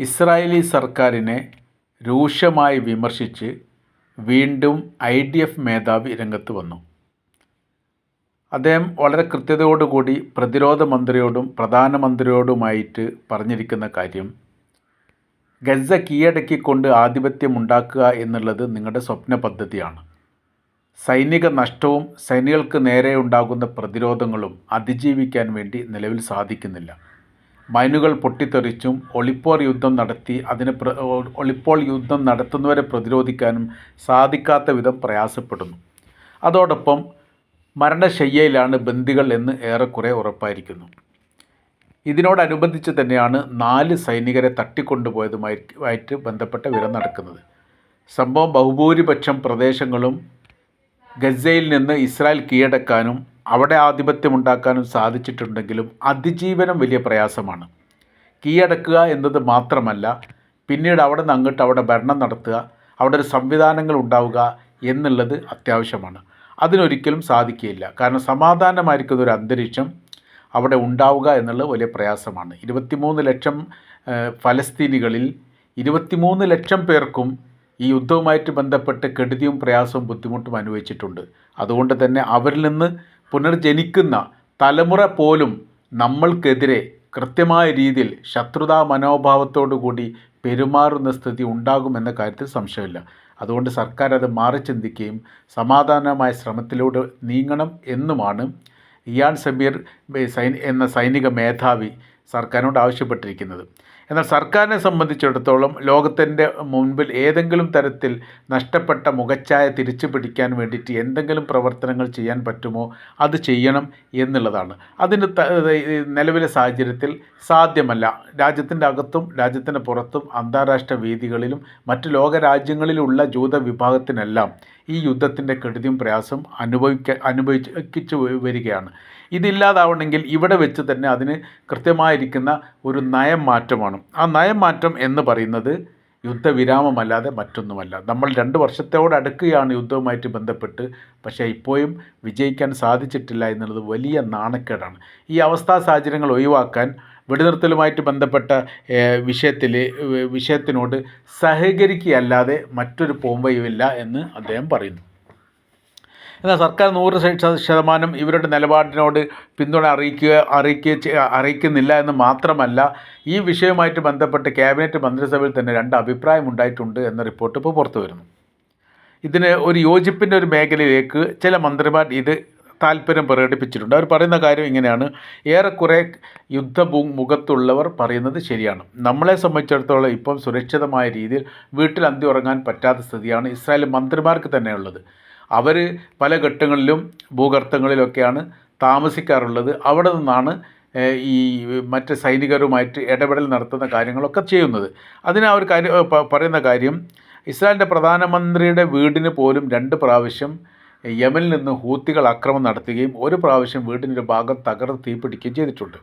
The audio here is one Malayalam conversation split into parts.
ഇസ്രായേലി സർക്കാരിനെ രൂക്ഷമായി വിമർശിച്ച് വീണ്ടും IDF മേധാവി രംഗത്ത് വന്നു. അദ്ദേഹം വളരെ കൃത്യതയോടുകൂടി പ്രതിരോധ മന്ത്രിയോടും പ്രധാനമന്ത്രിയോടുമായിട്ട് പറഞ്ഞിരിക്കുന്ന കാര്യം, ഗസ കീഴടക്കിക്കൊണ്ട് ആധിപത്യം ഉണ്ടാക്കുക എന്നുള്ളത് നിങ്ങളുടെ സ്വപ്ന പദ്ധതിയാണ്. സൈനിക നഷ്ടവും സൈനികർക്ക് നേരെ ഉണ്ടാകുന്ന പ്രതിരോധങ്ങളും അതിജീവിക്കാൻ വേണ്ടി നിലവിൽ സാധിക്കുന്നില്ല. മൈനുകൾ പൊട്ടിത്തെറിച്ചും ഒളിപ്പോർ യുദ്ധം നടത്തി ഒളിപ്പോൾ യുദ്ധം നടത്തുന്നവരെ പ്രതിരോധിക്കാനും സാധിക്കാത്ത വിധം പ്രയാസപ്പെടുന്നു. അതോടൊപ്പം മരണശയ്യയിലാണ് ബന്ദികൾ എന്ന് ഏറെക്കുറെ ഉറപ്പായിരിക്കുന്നു. ഇതിനോടനുബന്ധിച്ച് തന്നെയാണ് 4 സൈനികരെ തട്ടിക്കൊണ്ടുപോയതുമായിട്ട് ബന്ധപ്പെട്ട വിവരം നടക്കുന്നത്. സംഭവം ബഹുഭൂരിപക്ഷം പ്രദേശങ്ങളും ഗസയിൽ നിന്ന് ഇസ്രായേൽ കീഴടക്കാനും അവിടെ ആധിപത്യമുണ്ടാക്കാനും സാധിച്ചിട്ടുണ്ടെങ്കിലും അതിജീവനം വലിയ പ്രയാസമാണ്. കീഴടക്കുക എന്നത് മാത്രമല്ല, പിന്നീട് അവിടെ നിന്ന് അങ്ങോട്ട് അവിടെ ഭരണം നടത്തുക, അവിടെ ഒരു സംവിധാനങ്ങൾ ഉണ്ടാവുക എന്നുള്ളത് അത്യാവശ്യമാണ്. അതിനൊരിക്കലും സാധിക്കുകയില്ല. കാരണം സമാധാനമായിരിക്കുന്ന ഒരു അന്തരീക്ഷം അവിടെ ഉണ്ടാവുക എന്നുള്ളത് വലിയ പ്രയാസമാണ്. 23 ലക്ഷം ഫലസ്തീനികളിൽ 23 ലക്ഷം പേർക്കും ഈ യുദ്ധവുമായിട്ട് ബന്ധപ്പെട്ട് കെടുതിയും പ്രയാസവും ബുദ്ധിമുട്ടും അനുഭവിച്ചിട്ടുണ്ട്. അതുകൊണ്ട് തന്നെ അവരിൽ നിന്ന് പുനർജനിക്കുന്ന തലമുറ പോലും നമ്മൾക്കെതിരെ കൃത്യമായ രീതിയിൽ ശത്രുതാ മനോഭാവത്തോടു കൂടി പെരുമാറുന്ന സ്ഥിതി ഉണ്ടാകുമെന്ന കാര്യത്തിൽ സംശയമില്ല. അതുകൊണ്ട് സർക്കാർ അത് മാറി ചിന്തിക്കുകയും സമാധാനമായ ശ്രമത്തിലൂടെ നീങ്ങണം എന്നുമാണ് ഇയാൻ സമീർ എന്ന സൈനിക മേധാവി സർക്കാരിനോട് ആവശ്യപ്പെട്ടിരിക്കുന്നത്. എന്നാൽ സർക്കാരിനെ സംബന്ധിച്ചിടത്തോളം ലോകത്തിൻ്റെ മുൻപിൽ ഏതെങ്കിലും തരത്തിൽ നഷ്ടപ്പെട്ട മുഖച്ഛായ തിരിച്ചു പിടിക്കാൻ വേണ്ടിയിട്ട് എന്തെങ്കിലും പ്രവർത്തനങ്ങൾ ചെയ്യാൻ പറ്റുമോ അത് ചെയ്യണം എന്നുള്ളതാണ്. അതിന് നിലവിലെ സാഹചര്യത്തിൽ സാധ്യമല്ല. രാജ്യത്തിൻ്റെ അകത്തും രാജ്യത്തിൻ്റെ പുറത്തും അന്താരാഷ്ട്ര വേദികളിലും മറ്റ് ലോകരാജ്യങ്ങളിലുള്ള ജൂത വിഭാഗത്തിനെല്ലാം ഈ യുദ്ധത്തിൻ്റെ കെടുതിയും പ്രയാസം അനുഭവിച്ചു വരികയാണ്. ഇതില്ലാതാവണമെങ്കിൽ ഇവിടെ വെച്ച് തന്നെ അതിന് കൃത്യമായിരിക്കുന്ന ഒരു നയം മാറ്റമാണ്. ആ നയം മാറ്റം എന്ന് പറയുന്നത് യുദ്ധവിരാമമല്ലാതെ മറ്റൊന്നുമല്ല. നമ്മൾ 2 വർഷത്തോടടുക്കുകയാണ് യുദ്ധവുമായിട്ട് ബന്ധപ്പെട്ട്. പക്ഷേ ഇപ്പോഴും വിജയിക്കാൻ സാധിച്ചിട്ടില്ല എന്നുള്ളത് വലിയ നാണക്കേടാണ്. ഈ അവസ്ഥാ സാഹചര്യങ്ങൾ ഒഴിവാക്കാൻ വെടിനിർത്തലുമായിട്ട് ബന്ധപ്പെട്ട വിഷയത്തിനോട് സഹകരിക്കുകയല്ലാതെ മറ്റൊരു പോംവഴിയുമില്ല എന്ന് അദ്ദേഹം പറയുന്നു. എന്നാൽ സർക്കാർ 100% ഇവരുടെ നിലപാടിനോട് പിന്തുണ അറിയിക്കുന്നില്ല എന്ന് മാത്രമല്ല, ഈ വിഷയവുമായിട്ട് ബന്ധപ്പെട്ട് ക്യാബിനറ്റ് മന്ത്രിസഭയിൽ തന്നെ 2 അഭിപ്രായം ഉണ്ടായിട്ടുണ്ട് എന്ന റിപ്പോർട്ട് ഇപ്പോൾ പുറത്തു വരുന്നു. ഇതിന് ഒരു യോജിപ്പിൻ്റെ ഒരു മേഖലയിലേക്ക് ചില മന്ത്രിമാർ ഇത് താല്പര്യം പ്രകടിപ്പിച്ചിട്ടുണ്ട്. അവർ പറയുന്ന കാര്യം ഇങ്ങനെയാണ്: ഏറെക്കുറെ യുദ്ധമുഖത്തുള്ളവർ പറയുന്നത് ശരിയാണ്. നമ്മളെ സംബന്ധിച്ചിടത്തോളം ഇപ്പം സുരക്ഷിതമായ രീതിയിൽ വീട്ടിൽ അന്തി ഉറങ്ങാൻ പറ്റാത്ത സ്ഥിതിയാണ് ഇസ്രായേൽ മന്ത്രിമാർക്ക് തന്നെയുള്ളത്. അവർ പല ഘട്ടങ്ങളിലും ഭൂഗർത്തങ്ങളിലൊക്കെയാണ് താമസിക്കാറുള്ളത്. അവിടെ നിന്നാണ് ഈ മറ്റ് സൈനികരുമായിട്ട് ഇടപെടൽ നടത്തുന്ന കാര്യങ്ങളൊക്കെ ചെയ്യുന്നത്. അതിന് അവർ പറയുന്ന കാര്യം, ഇസ്രായേലിൻ്റെ പ്രധാനമന്ത്രിയുടെ വീടിന് പോലും 2 പ്രാവശ്യം യമനിൽ നിന്ന് ഹൂത്തികൾ ആക്രമണം നടത്തുകയും 1 പ്രാവശ്യം വീടിൻ്റെ ഭാഗം തകർന്ന് തീപിടിക്കുകയും ചെയ്തിട്ടുണ്ട്.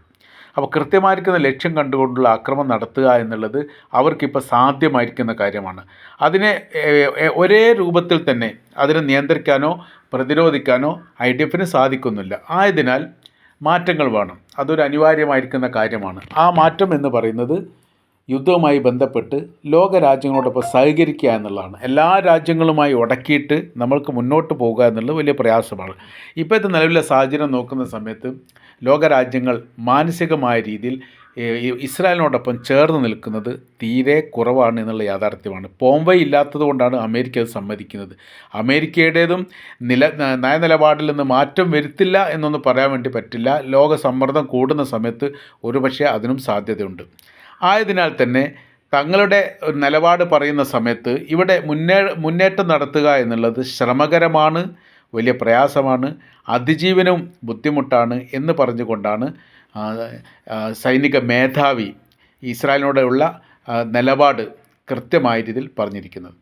അപ്പോൾ കൃത്യമായിരിക്കുന്ന ലക്ഷ്യം കണ്ടുകൊണ്ടുള്ള ആക്രമണം നടത്തുക എന്നുള്ളത് അവർക്കിപ്പോൾ സാധ്യമായിരിക്കുന്ന കാര്യമാണ്. അതിനെ ഒരേ രൂപത്തിൽ തന്നെ അതിനെ നിയന്ത്രിക്കാനോ പ്രതിരോധിക്കാനോ IDFന് സാധിക്കുന്നില്ല. ആയതിനാൽ മാറ്റങ്ങൾ വേണം. അതൊരു അനിവാര്യമായിരിക്കുന്ന കാര്യമാണ്. ആ മാറ്റം എന്ന് പറയുന്നത് യുദ്ധവുമായി ബന്ധപ്പെട്ട് ലോകരാജ്യങ്ങളോടൊപ്പം സഹകരിക്കുക എന്നുള്ളതാണ്. എല്ലാ രാജ്യങ്ങളുമായി ഉടക്കിയിട്ട് നമ്മൾക്ക് മുന്നോട്ട് പോകുക എന്നുള്ളത് വലിയ പ്രയാസമാണ്. ഇപ്പോഴത്തെ നിലവിലെ സാഹചര്യം നോക്കുന്ന സമയത്ത് ലോകരാജ്യങ്ങൾ മാനസികമായ രീതിയിൽ ഇസ്രായേലിനോടൊപ്പം ചേർന്ന് നിൽക്കുന്നത് തീരെ കുറവാണ് എന്നുള്ള യാഥാർത്ഥ്യമാണ്. പോംവഴി ഇല്ലാത്തത് കൊണ്ടാണ് അമേരിക്ക അത് സമ്മതിക്കുന്നത്. അമേരിക്കയുടേതും നയനിലപാടിൽ നിന്ന് മാറ്റം വരുത്തില്ല എന്നൊന്നും പറയാൻ വേണ്ടി പറ്റില്ല. ലോക സമ്മർദ്ദം കൂടുന്ന സമയത്ത് ഒരുപക്ഷെ അതിനും സാധ്യതയുണ്ട്. ആയതിനാൽ തന്നെ തങ്ങളുടെ നിലപാട് പറയുന്ന സമയത്ത് ഇവിടെ മുന്നേറ്റം നടത്തുക എന്നുള്ളത് ശ്രമകരമാണ്, വലിയ പ്രയാസമാണ്, അതിജീവനവും ബുദ്ധിമുട്ടാണ് എന്ന് പറഞ്ഞുകൊണ്ടാണ് സൈനിക മേധാവി ഇസ്രായേലിനോടുള്ള നിലപാട് കൃത്യമായ രീതിയിൽ പറഞ്ഞിരിക്കുന്നത്.